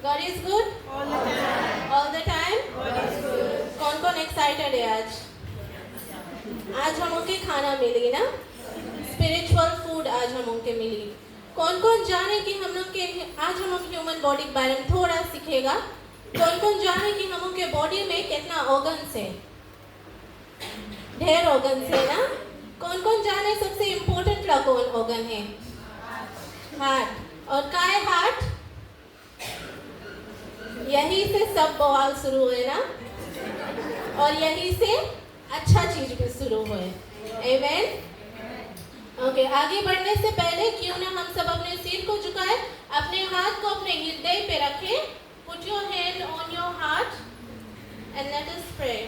God is good all the time. all the time. God is good. कौन कौन excited है आज? आज हम उनके खाना मिली ना, स्पिरिचुअल फूड आज हम उनके मिली। कौन कौन जाने कि हम लोग के आज हम लोग ह्यूमन बॉडी के बारे में थोड़ा सीखेगा। कौन कौन जाने कि हम लोग के बॉडी में कितना ऑर्गन्स है? ढेर ऑर्गन्स है ना। कौन कौन जाने सबसे इम्पोर्टेंट ला कौन ऑर्गन है? हार्ट। और का है हार्ट? यही से सब बवाल शुरू हुए ना, और यही से अच्छा चीज भी शुरू हुए। आमेन। ओके, आगे बढ़ने से पहले क्यों ना हम सब अपने सिर को झुकाए, अपने हाथ को अपने हृदय पे रखें। Put your hand on your heart and let us pray.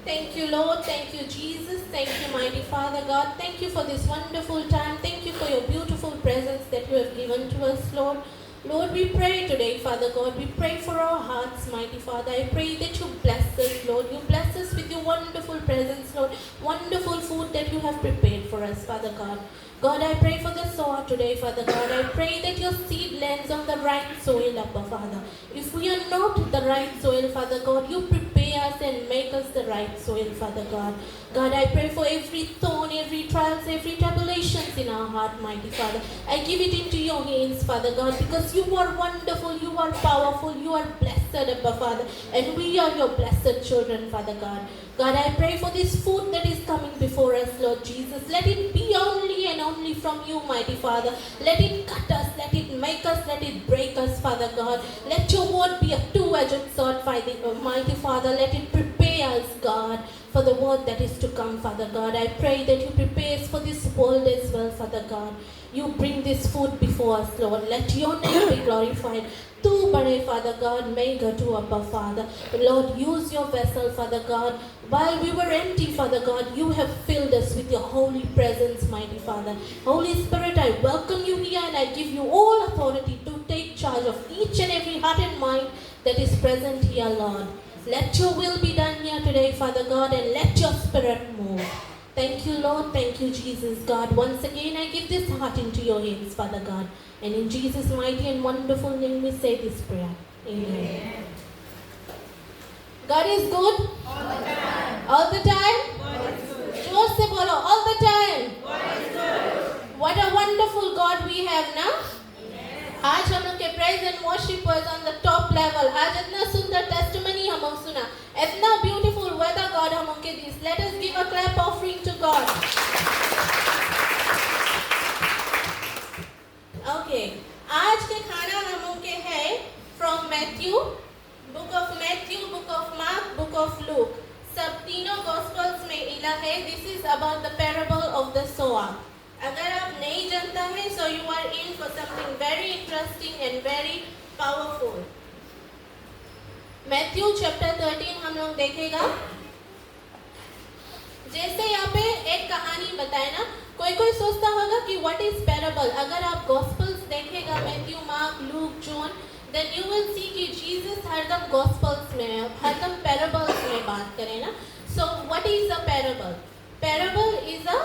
Thank you, Lord. Thank you, Jesus. Thank you, mighty Father God. Thank you for this wonderful time. Thank you for your beautiful presence that you have given to us, Lord. Lord, we pray today, Father God. We pray for our hearts, mighty Father. I pray that you bless us, Lord. You bless us with your wonderful presence, Lord. Wonderful food that you have prepared for us, Father God. God, I pray for the sower today, Father God. I pray that your seed lands on the right soil, Abba, Father. If we are not the right soil, Father God, you prepare us and make us the right soil, Father God. God, I pray for every thorn, every trials, every tribulations in our heart, mighty Father. I give it into your hands, Father God, because you are wonderful, you are powerful, you are blessed, Abba, Father, and we are your blessed children, Father God. God, I pray for this food that is coming before us, Lord Jesus. Let it be only and only from you, mighty Father. Let it cut us, let it make us, let it break us, Father God. Let your word be a two-edged sword, mighty Father. Let it prepare us, God, for the word that is to come, Father God. I pray that you prepare us for this world as well, Father God. You bring this food before us, Lord. Let your name be glorified. Tu bade, Father God, mega tu Abba, Father. Lord, use your vessel, Father God. While we were empty, Father God, you have filled us with your holy presence, mighty Father. Holy Spirit, I welcome you here and I give you all authority to take charge of each and every heart and mind that is present here, Lord. Let your will be done here today, Father God, and let your spirit move. Thank you, Lord. Thank you, Jesus, God. Once again, I give this heart into your hands, Father God. And in Jesus' mighty and wonderful name, we say this prayer. Amen. God is good All the time. all the time. God is good. जोर से बोलो, all the time. God is good. What a wonderful God we have now. आज हम लोग के praise and worship was on the top level. आज इतना सुंदर testimony हम लोग सुना, इतना beautiful weather God हम लोग के this. Let us give a clap offering to God. Okay, आज के खाना हम लोग के है from Matthew, book of Matthew, book of Mark, book of Luke. सब तीनों Gospels में इला है. This is about the parable of the sower. अगर आप नहीं जानता है, so you are in for something very interesting and very powerful. Matthew chapter 13 हम लोग देखेगा. जैसे यहाँ पे एक कहानी बताए ना, कोई सोचता होगा कि what is parable. अगर आप Gospels देखेगा, Matthew, Mark, Luke, John, then you will see कि Jesus हरदम Gospels में, हरदम parables में बात करें ना. So what is a parable? Parable is a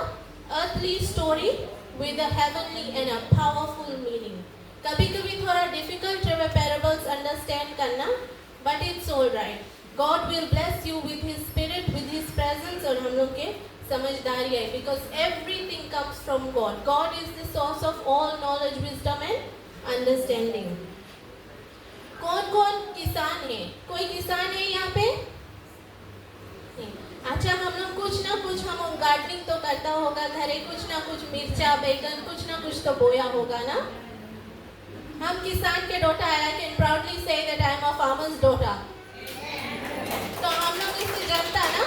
earthly story with a heavenly and a powerful meaning. कभी-कभी थोड़ा difficult है parables understand करना, but it's all right. God will bless you with His Spirit, with His presence, और हम लोग के समझदारी है, because everything comes from God. God is the source of all knowledge, wisdom and understanding. कौन-कौन किसान है? कोई किसान है यहाँ पे? अच्छा, हम लोग कुछ ना कुछ हम गार्डनिंग तो करता होगा घरे, कुछ ना कुछ मिर्चा, बैगन, कुछ ना कुछ तो बोया होगा ना. हम किसान के डॉटर है. I can proudly say that I am a farmer's daughter. तो हम लोग इससे जानता ना,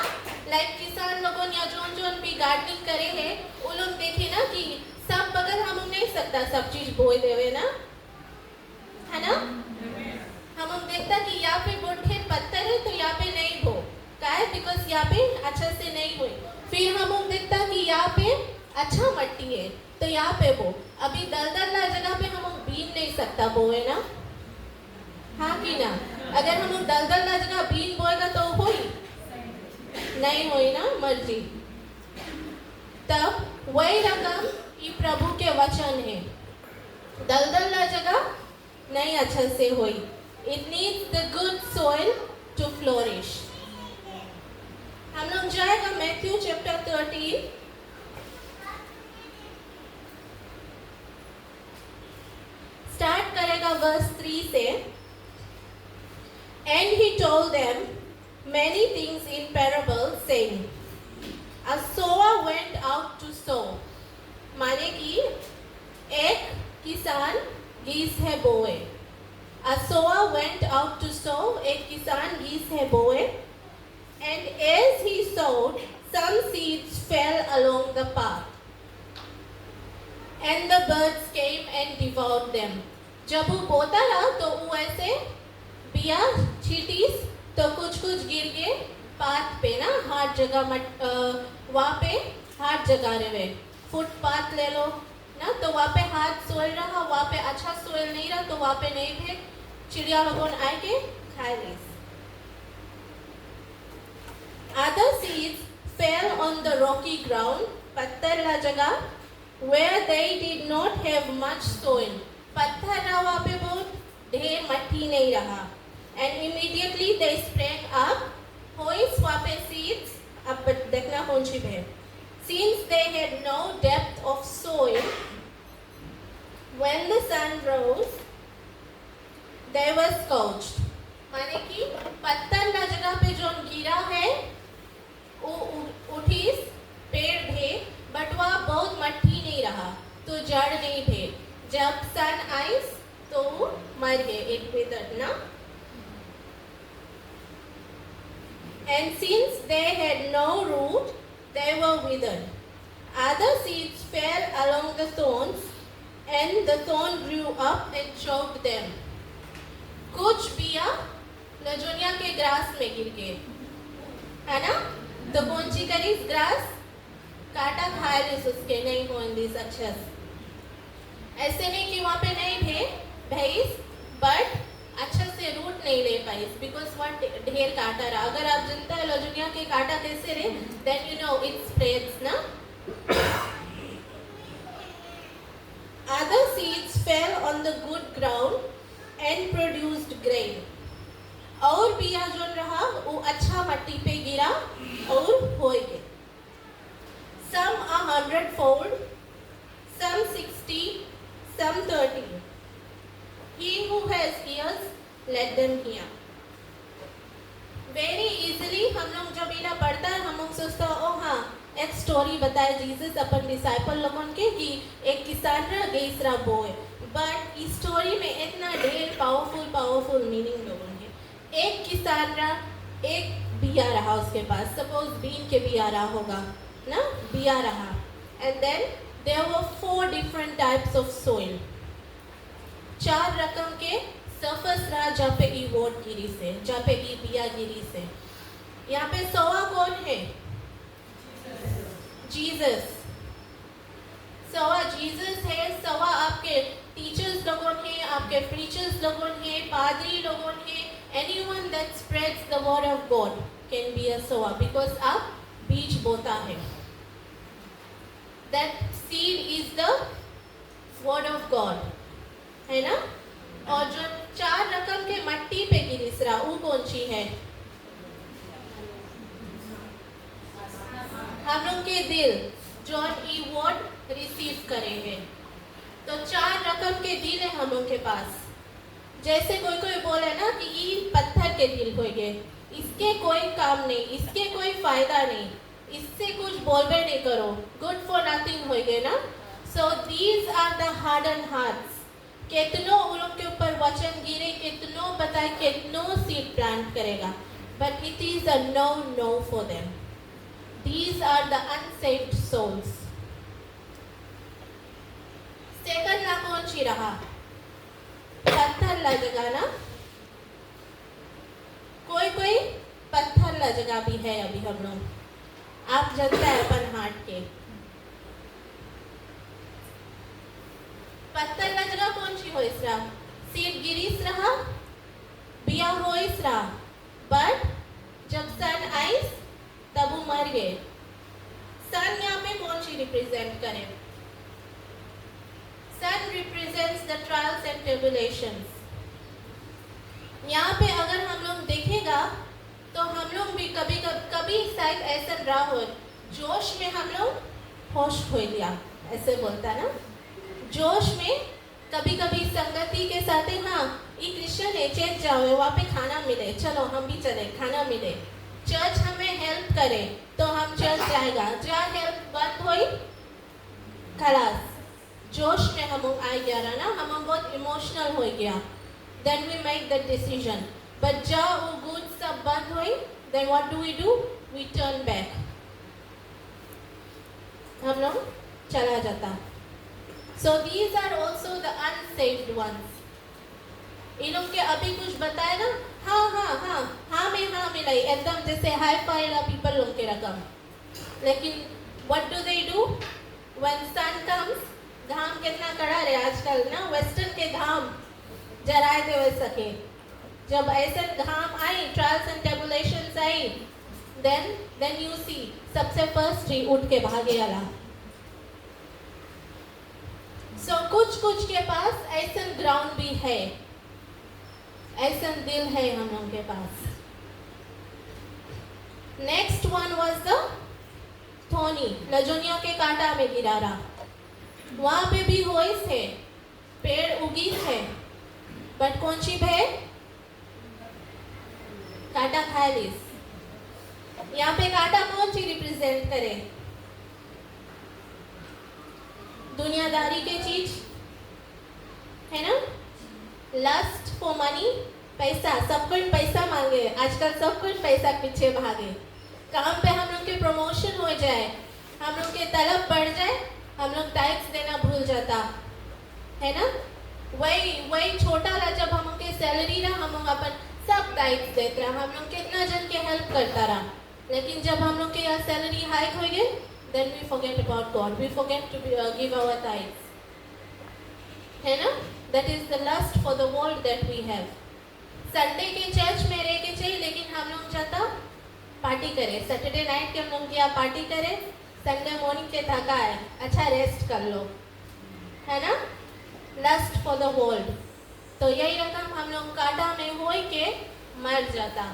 लाइक किसान लोगों ने जोन भी गार्डनिंग करे है, वो लोग देखे ना कि सब बगल हम नहीं सकता सब चीज बोए देवे ना, है ना. हम देखता कि यहाँ पे गुठे पत्थर है तो यहाँ पे नहीं बो, क्या है? बिकॉज यहाँ पे अच्छा से नहीं हुई. फिर हम देखता कि यहाँ पे अच्छा मट्टी है तो यहाँ पे बो. अभी दलदल जगह पे हम बीन नहीं सकता बोए ना, हाँ कि ना. अगर हम दलदल जगह बीन बोएगा तो होई नहीं होई ना, मर्जी. तब वही रकम ये प्रभु के वचन है. दलदल जगह नहीं अच्छा से होई, It needs the good soil to flourish. हम लोग जाएगा मैथ्यू चैप्टर 13 स्टार्ट करेगा वर्स 3 से. And he told them many things in parables, saying, A sower went out to sow. माने कि एक किसान बीज है बोए. A sower went out to sow. एक किसान बीज है बोए. And as he sowed, some seeds fell along the path, and the birds came and devoured them. जब वो बोता रहा तो वो ऐसे बिया छीटीस तो कुछ गिर के पाथ पे ना हार्ड जगह वहाँ पे हार्ड जगह रहे. फुटपाथ ले लो ना तो वहाँ पे हार्ड सोइल रहा, वहाँ पे अच्छा सोइल नहीं रहा तो वहाँ पे नहीं भी चिड़िया लोगों आए के खाए ली. Other seeds fell on the rocky ground, पत्थर ला जगह, where they did not have much soil. पत्थर रहा वहाँ पे बहुत ढेर मट्टी नहीं रहा. And immediately they sprang up. होइस वहाँ पे seeds, अब देखना कौन सी है. Since they had no depth of soil, when the sun rose, they were scorched. माने कि पत्थर ला जगह पे जो गिरा है उठीस पेड़ थे बट वह बहुत मट्टी नहीं रहा तो जड़ नहीं थे. जब सन आइस तो मर गए. इट withered ना. And since they had no root, they were withered. Other seeds fell along the thorns, and the thorn grew up and choked them. कुछ बिया लजोनिया के ग्रास में गिर गए है ना. तो कौन सी करीस ग्रास काटा खाए लिस उसके नहीं हो दिस अच्छा. ऐसे नहीं कि वहाँ पे नहीं थे भैंस बट अच्छा से रूट नहीं ले पाई बिकॉज वहाँ ढेर काटा रहा. अगर आप जनता है लजुनिया के काटा कैसे रहे then you know it spreads ना. Other seeds fell on the good ground and produced grain. और बिया जो रहा वो अच्छा मट्टी पे गिरा और हो गए. Some 100-fold, some 60, some 30. He who has ears, let them hear. Very easily हम लोग जब इना पढ़ता है हम लोग सोचता ओ हाँ एक स्टोरी बताए जीसस अपन डिसाइपल लोगों के कि एक किसान रहा गईसरा बोए. बट इस स्टोरी में इतना ढेर पावरफुल मीनिंग लोगों के. एक किसान रहा, एक बिया रहा उसके पास. सपोज बीन के बिया रहा होगा ना, बिया रहा. And then there were 4 different types of soil. 4 रकम के सरफेस रहा जहाँ पे ई वोट गिरी से, जहाँ पे ई बिया गिरी से. यहाँ पे सोवा कौन है? जीसस. सोवा जीसस है. सोवा आपके टीचर्स लोगों हैं, आपके प्रीचर्स लोगों हैं, पादरी लोगों हैं. Anyone that spreads the word of God can be a sower because आप बीज बोता है. That seed is the word of God, है ना. और जो 4 रकम के मट्टी पे गिरिसरा वो कौन सी है? हम लोग के दिल जो ई वर्ड रिसीव करे हैं. तो 4 रकम के दिल है हम लोग के पास. जैसे कोई बोले ना कि ये पत्थर के दिल हो गए, इसके कोई काम नहीं, इसके कोई फायदा नहीं, इससे कुछ बोलबे नहीं करो, गुड फॉर नथिंग हो गए ना. So these are the harden hearts. कितनों उन लोग के ऊपर वचन गिरे, कितनों बताए, कितनों सीड प्लांट करेगा but it is a no for them. These are the unsaved souls. Second ना कौन सी रहा? पत्थर ला जगह ना. कोई पत्थर ला जगह भी है अभी हम लोग. आप जनता है अपन हार्ट के पत्थर ला जगह कौन सी हो इसरा? सीड गिरीस रहा, बिया हो इसरा बट जब सन आइस तब वो मर गए. सन यहाँ पे कौन सी रिप्रेजेंट करे? Sun represents the trials and tribulations. यहाँ पे अगर हम लोग देखेगा तो हम लोग भी कभी शायद ऐसा रहा हो, जोश में हम लोग होश खो लिया, ऐसे बोलता है ना, जोश में कभी कभी संगति के साथ ही हाँ ये क्रिश्चियन है चर्च जाओ वहाँ पे खाना मिले, चलो हम भी चले खाना मिले, चर्च हमें हेल्प करे तो हम चर्च जाएगा, जहाँ हेल्प बंद हुई खलास, जोश में हम आ गया रहा ना, हम बहुत इमोशनल हो गया, then we make that decision. But जहाँ वो गुड सब बंद हुई, then what do? We turn back. हम लोग चला जाता. So these are also the unsaved ones. इन लोग के अभी कुछ बताएगा, हाँ में हाँ मिलाई, एकदम जैसे हाई फाई वाला पीपल लोग के रकम. लेकिन what do they do? When sun comes, घाम कितना कड़ा रहे आजकल ना, वेस्टर्न के घाम जराए दे वै सके, जब ऐसे घाम आई, ट्रायल्स एंड ट्रिबुलेशंस आई, then you see सबसे फर्स्ट ही उठ के भागे वाला. So कुछ के पास ऐसा ग्राउंड भी है, ऐसा दिल है हम लोगों के पास. नेक्स्ट वन वाज द थोनी, लजोनियों के कांटा में गिरा रहा. वहां पे भी वॉइस है, पेड़ उगी है, बट कौन सी है? कांटा खा लिस. यहाँ पे कांटा कौन सी रिप्रेजेंट करे? दुनियादारी के चीज है ना, लस्ट फॉर मनी, पैसा, सब कुछ पैसा मांगे आजकल, सब कुछ पैसा पीछे भागे. काम पे हम लोग के प्रमोशन हो जाए, हम लोग के तलब बढ़ जाए, हम लोग टैक्स देना भूल जाता है ना. वही छोटा ला जब हम लोग के सैलरी रहा, हम लोग अपन सब टैक्स देते रहा, हम लोग कितना जन के हेल्प करता रहा. लेकिन जब हम लोग के यहाँ सैलरी हाइक हो गए, then we forget about God, we forget to give our tithes, है ना. That is the lust for the world that we have. Sunday के चर्च में रह के चाहिए, लेकिन हम लोग चाहता पार्टी करे, सैटरडे नाइट के हम लोग क्या पार्टी करे, संडे मॉर्निंग के थका है, अच्छा रेस्ट कर लो, है ना. Lust for the world. तो यही रकम हम लोग कांटा में हो के मर जाता.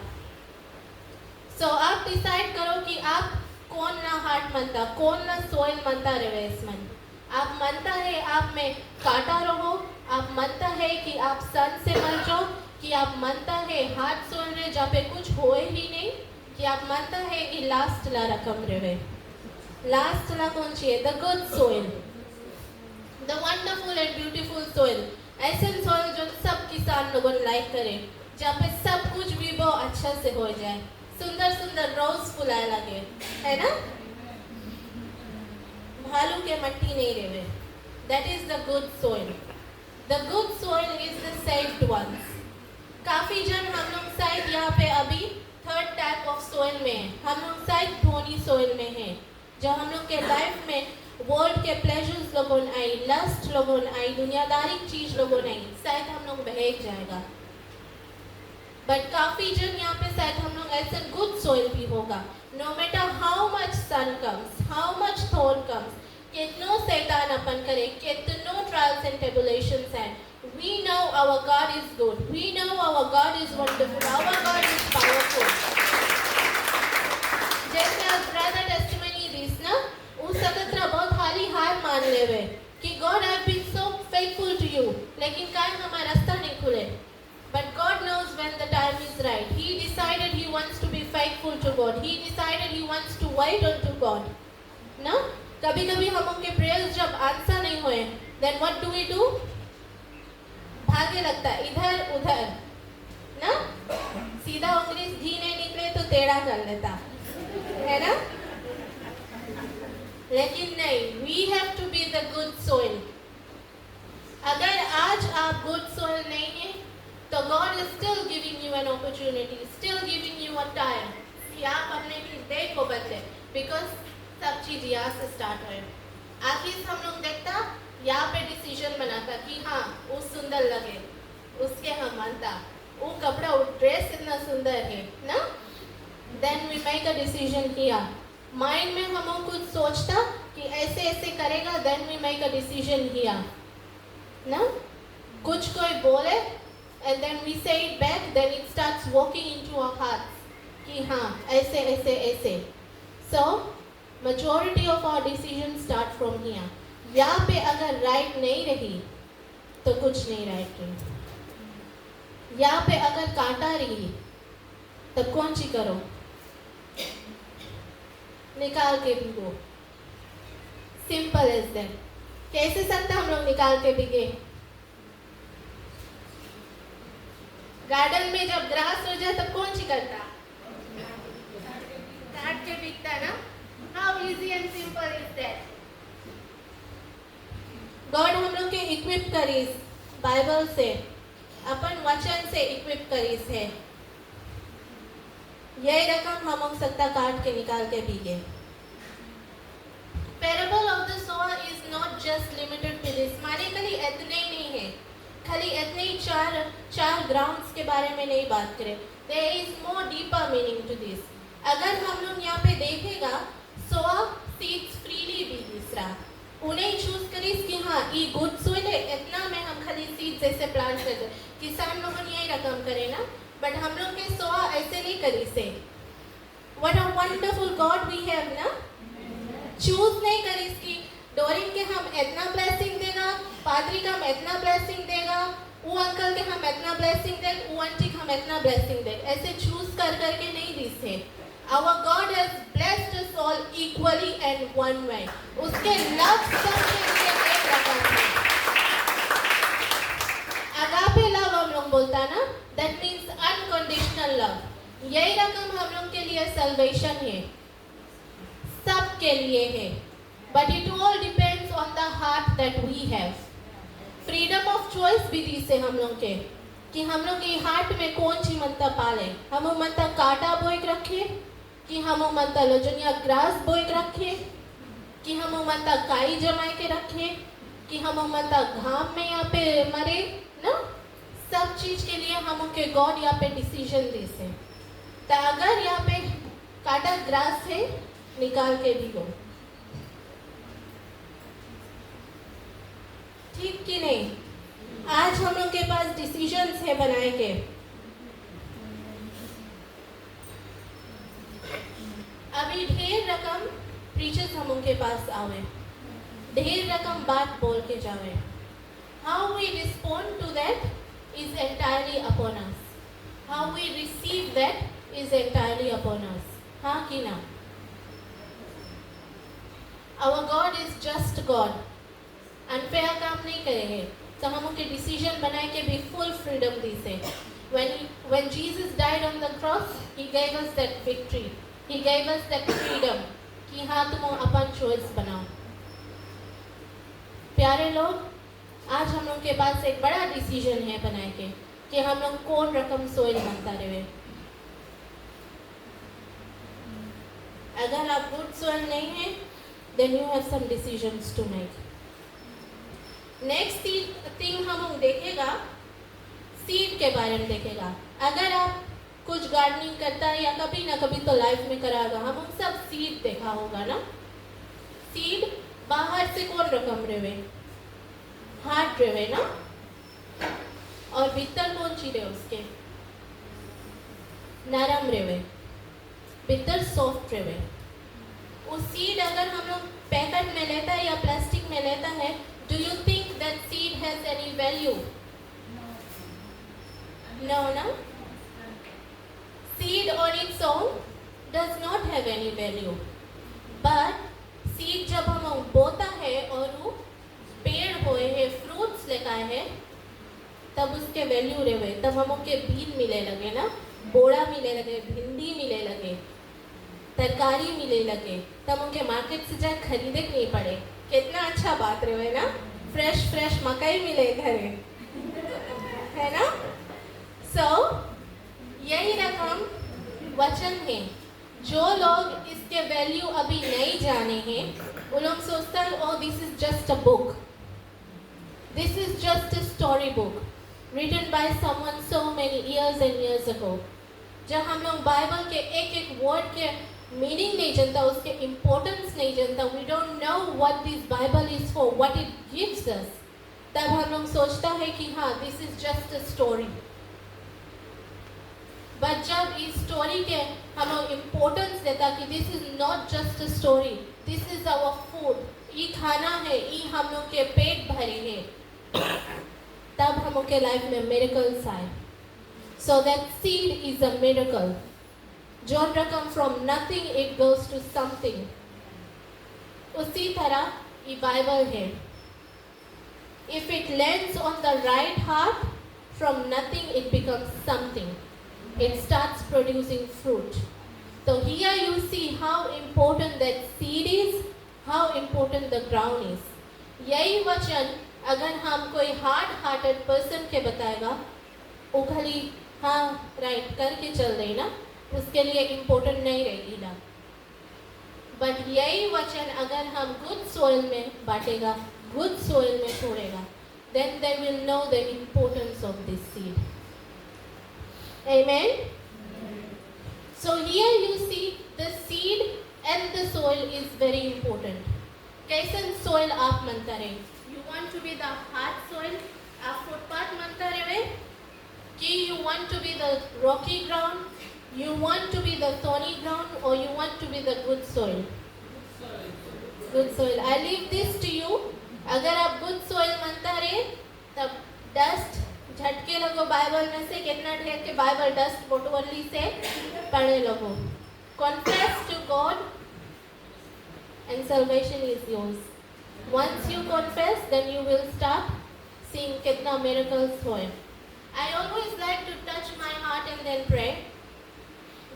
सो आप डिसाइड करो कि आप कौन ना हार्ट मनता, कौन ना सोइल मनता रहे इसमें. आप मनता है आप में कांटा रहो, आप मनता है कि आप सन से मर जाओ, कि आप मनता है हार्ट सोइल रहे जहाँ पे कुछ होए ही नहीं, कि आप मनता है कि लास्ट ला रकम रहे. लास्ट ला कौन सी है? The good soil, the wonderful and beautiful soil. ऐसे सोइल जो सब किसान लोगों लाइक करे, जहाँ पे सब कुछ भी बहुत अच्छा से हो जाए, सुंदर सुंदर रोज फुलाए लगे, है ना. भालू के मट्टी नहीं रहे. That is the good soil. The good soil is the saved ones. काफी जन हम लोग शायद यहाँ पे अभी थर्ड टाइप ऑफ सोइल में है, हम लोग शायद धोनी सोइल में है, जो हम लोग के लाइफ में वर्ल्ड के प्लेजर्स लोगों आई, लस्ट लोगों आई, दुनियादारी चीज लोगों आई, शायद हम लोग बहक जाएगा. बट काफी जन यहाँ पे शायद हम लोग ऐसे गुड सोइल भी होगा. No matter how much sun comes, how much thorn comes, कितनो शैतान अपन करे, कितनो ट्रायल्स एंड ट्रिबुलेशंस हैं, we know our God is good, we know our God is wonderful, our God is powerful. जैसे brother testimony this ना, उस सतरा बहुत हाली हार मान लेवे कि God have been so faithful to you, लेकिन काहे हमारा रास्ता नहीं खुले. But God knows when the time is right. He decided He wants to be faithful to God. He decided He wants to wait unto God. ना कभी कभी हम उनके प्रेयर्स जब आंसर नहीं हुए, then what do? भागे लगता है इधर उधर ना, सीधा उंगली घी नहीं निकले तो टेढ़ा कर लेता है ना. लेकिन नहीं, we have to be the good soil. अगर आज आप good soil नहीं है, तो God is still giving you an opportunity, still giving you a time कि आप अपने डे को बदले, because सब चीज यहाँ से स्टार्ट है. आखिर हम लोग देखता यहाँ पे डिसीजन बनाता कि हाँ वो सुंदर लगे, उसके हम मानता, वो कपड़ा वो ड्रेस इतना सुंदर है ना, then we make a decision किया. माइंड में हम लोग कुछ सोचता कि ऐसे ऐसे करेगा, then we make a decision किया ना. कुछ कोई बोले and then we say it back, then it starts walking into our hearts कि हाँ ऐसे ऐसे ऐसे. So majority of our decisions start from here. यहाँ पे अगर right नहीं रही तो कुछ नहीं right रही. यहाँ पे अगर काटा रही तब कौन सी करो? निकाल के भिगो. Simple as that. कैसे सकता हम लोग निकाल के भिगे? गार्डन में जब ग्रास हो जाए तब कौन सी करता? काट के भिगता ना. How easy and simple is that. God हम लोग के इक्विप करीस बाइबल से, अपन वचन से इक्विप करीस है. यही रकम हम लोग सकता काट के निकाल के भीगे. Parable of the sower is not just limited to this. माने खाली इतने ही नहीं है, खाली इतने ही चार ग्राउंड्स के बारे में नहीं बात करें. There is more deeper meaning to this. अगर हम लोग यहाँ पे देखेगा, sower seeds freely भी दूसरा. उन्हें चूज करीस कि हाँ ये गुड सोइल है, इतना में हम खाली सीड जैसे प्लांट कर दे. किसान लोगों ने यही रकम करे ना, बट हम लोग के सोवर ऐसे नहीं करी से. What a wonderful God we have ना. चूज नहीं करी इसकी डोरिन के हम इतना ब्लेसिंग देगा, पादरी का हम इतना ब्लेसिंग देगा, वो अंकल के हम इतना ब्लेसिंग देगा, वो आंटी हम इतना ब्लेसिंग देगा. ऐसे चूज कर करके नहीं दी से. Our God has blessed us all equally and one way. उसके लव सबके लिए एक रकम है. अगापे लव हम लोग बोलता ना, that means unconditional love. यही रकम हम लोग के लिए salvation है, सब के लिए है. But it all depends on the heart that we have. Freedom of choice भी दी से हम लोग के कि हम लोग के हार्ट में कौन सी मनता पाले. हम मनता काटा बोए रखे कि हम मनता लोजनिया ग्रास बोए रखे कि हम मनता काई जमाए के रखे कि हम मनता घाम में यहाँ पे मरे ना. सब चीज के लिए हम के गॉड यहाँ पे डिसीजन दे से. तो अगर यहाँ पे काटा ग्रास है, निकाल के भी हो. ठीक कि नहीं? आज हम लोग के पास डिसीजंस है बनाए के. अभी ढेर रकम प्रीचर्स हम उनके पास आवे, ढेर रकम बात बोल के जावे. How we respond to that is entirely upon us. How we receive that is entirely upon us. हाँ कि ना? Our God is just God. Unfair काम नहीं करे हैं, तो हम उनके डिसीजन बनाए के भी फुल फ्रीडम दी से. When Jesus died on the cross, He gave us that victory. He gave us that freedom कि हाँ तुम अपन चॉइस बनाओ. प्यारे लोग, आज हम लोग के पास एक बड़ा डिसीजन है बनाए के कि हम लोग कौन रकम सोइल बनता रहे. अगर आप गुड सोइल नहीं है, then you have some decisions to make. Next thing हम लोग देखेगा, सीड के बारे में देखेगा. अगर आप कुछ गार्डनिंग करता है या कभी ना कभी तो लाइफ में करागा, हम लोग सब सीड देखा होगा ना. सीड बाहर से कौन रकम रेवे? हार्ड रेवे ना. और भीतर कौन चीज है उसके? नरम रेवे, भीतर सॉफ्ट रेवे. उस सीड अगर हम लोग पैकेट में लेता है या प्लास्टिक में लेता है, do you think that seed has any value? No, no. Seed on its own does not have any value. But seed जब हम लोग बोता है और वो पेड़ होए है, फ्रूट्स लेता है, तब उसके वैल्यू रहे. तब हम लोग के बीज मिले लगे ना, बोड़ा मिले लगे, भिंडी मिले लगे, तरकारी मिले लगे, तब उनके मार्केट से जाए खरीदे नहीं पड़े. कितना अच्छा बात रहे ना. फ्रेश मकई मिले घरे, है ना. सो यही रकम वचन है. जो लोग इसके वैल्यू अभी नहीं जाने हैं, वो लोग सोचता है oh this is just a book, this is just a story book written by someone so many years and years ago. जब हम लोग बाइबल के एक एक वर्ड के मीनिंग नहीं जानता, उसके इम्पोर्टेंस नहीं जानता, we don't know what this Bible is for, what it gives us, तब हम लोग सोचता है कि हाँ this is just a story. But जब इस स्टोरी के हम लोग इम्पोर्टेंस देता कि this is not just a story, this is our food, ये खाना है, ये हम लोग के पेट भरे है, तब हम लोग के लाइफ में मिरेकल्स आए. So that seed is a miracle. जो रकम from nothing it goes to something. उसी तरह ये बाइबल है. If it lands on the right heart, from nothing it becomes something. It starts producing fruit. So here you see how important that seed is, how important the ground is. यही वचन अगर हम कोई hard hearted person के बताएगा, वो खाली हाँ राइट करके चल रही ना, उसके लिए इम्पोर्टेंट नहीं रहेगी ना. बट यही वचन अगर हम गुड सोइल में बांटेगा, गुड सोइल में छोड़ेगा, then they will know the importance of this seed. Amen? So here you see the seed and the soil is very important. कैसन soil आप मनता रहे? You want to be the hard soil? आप footpath मनता रहे? कि you want to be the rocky ground? You want to be the thorny ground or you want to be the good soil? Good soil. I leave this to you. अगर आप good soil मनता रहे तब dust झटके लगो Bible में से, कितना ढेर के बाइबल डस्ट बोटवली से पढ़े लगो. Confess to God and salvation is yours. Once you confess then you will start seeing कितना मिरेकल्स होए. I always like to touch my heart and then pray,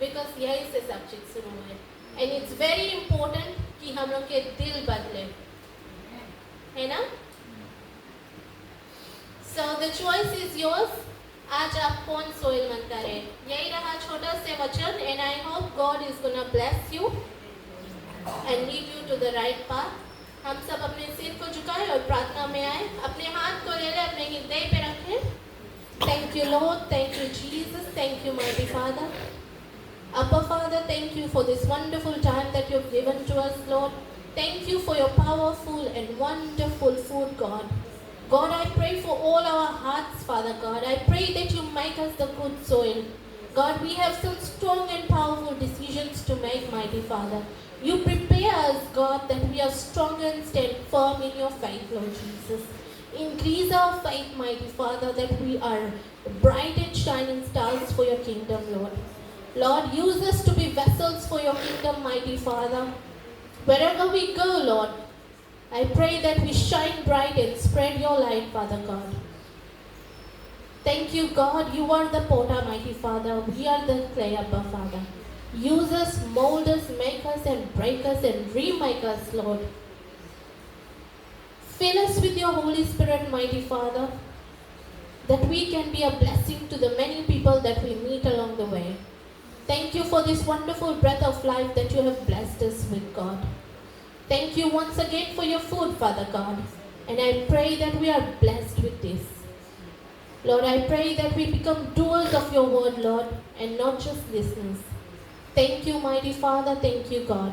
because यही से सब चीज शुरू हुए. एंड इट्स वेरी इंपॉर्टेंट कि हम लोग के दिल बदले, है ना. So the choice is yours. आज आप कौन सोइल मनता रहे. यही रहा छोटा से वचन. And I hope God is gonna bless you and lead you to the right path. हम सब अपने सिर को झुकाए और प्रार्थना में आए. अपने हाथ को ले ले, अपने हृदय पे रखें. Thank you Lord, thank you Jesus, thank you mighty father. Abba Father, thank you for this wonderful time that you've given to us, Lord. Thank you for your powerful and wonderful food, God. God, I pray for all our hearts, Father God. I pray that you make us the good soil. God, we have some strong and powerful decisions to make, mighty Father. You prepare us, God, that we are strong and stand firm in your faith, Lord Jesus. Increase our faith, mighty Father, that we are bright and shining stars for your kingdom, Lord. Lord, use us to be vessels for your kingdom, mighty Father. Wherever we go, Lord, I pray that we shine bright and spread your light, Father God. Thank you, God. You are the potter, mighty Father. We are the clay, Abba, Father. Use us, mold us, make us, and break us, and remake us, Lord. Fill us with your Holy Spirit, mighty Father, that we can be a blessing to the many people that we meet along the way. Thank you for this wonderful breath of life that you have blessed us with, God. Thank you once again for your food, Father God. And I pray that we are blessed with this. Lord, I pray that we become doers of your word, Lord, and not just listeners. Thank you, mighty Father. Thank you, God.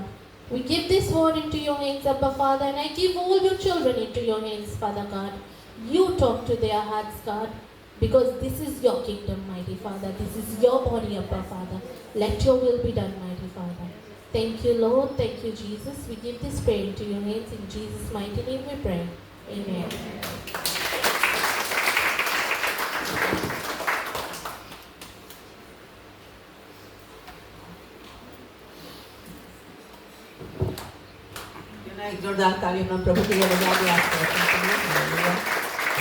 We give this word into your hands, Abba, Father, and I give all your children into your hands, Father God. You talk to their hearts, God. Because this is your kingdom, mighty Father. This is your body, Abba, Father. Let your will be done, mighty Father. Thank you, Lord. Thank you, Jesus. We give this prayer into your hands. In Jesus' mighty name we pray. Amen. एक जोरदार ताली हम प्रभु के लिए बजा के आज के वचन के लिए हालेलुया।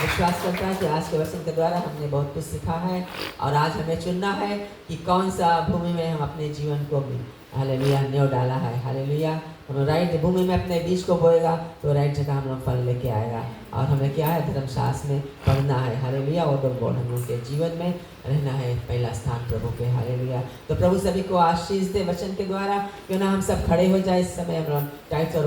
विश्वास करता है कि आज के वचन के द्वारा हमने बहुत कुछ सीखा है और आज हमें चुनना है कि कौन सा भूमि में हम अपने जीवन को भी हालेलुया न्यौ डाला है। हालेलुया। हम राइट भूमि में अपने बीज को बोएगा तो राइट जगह हम लोग फल लेके आएगा। और हमें क्या है, धर्मशास्त्र में पढ़ना है। हालेलुया। और बोल हम लोग के जीवन में रहना है पहला स्थान प्रभु के। हालेलुया। तो प्रभु सभी को आशीष दे वचन के द्वारा। क्यों ना हम सब खड़े हो जाए इस समय। हम लोग टाइट्स और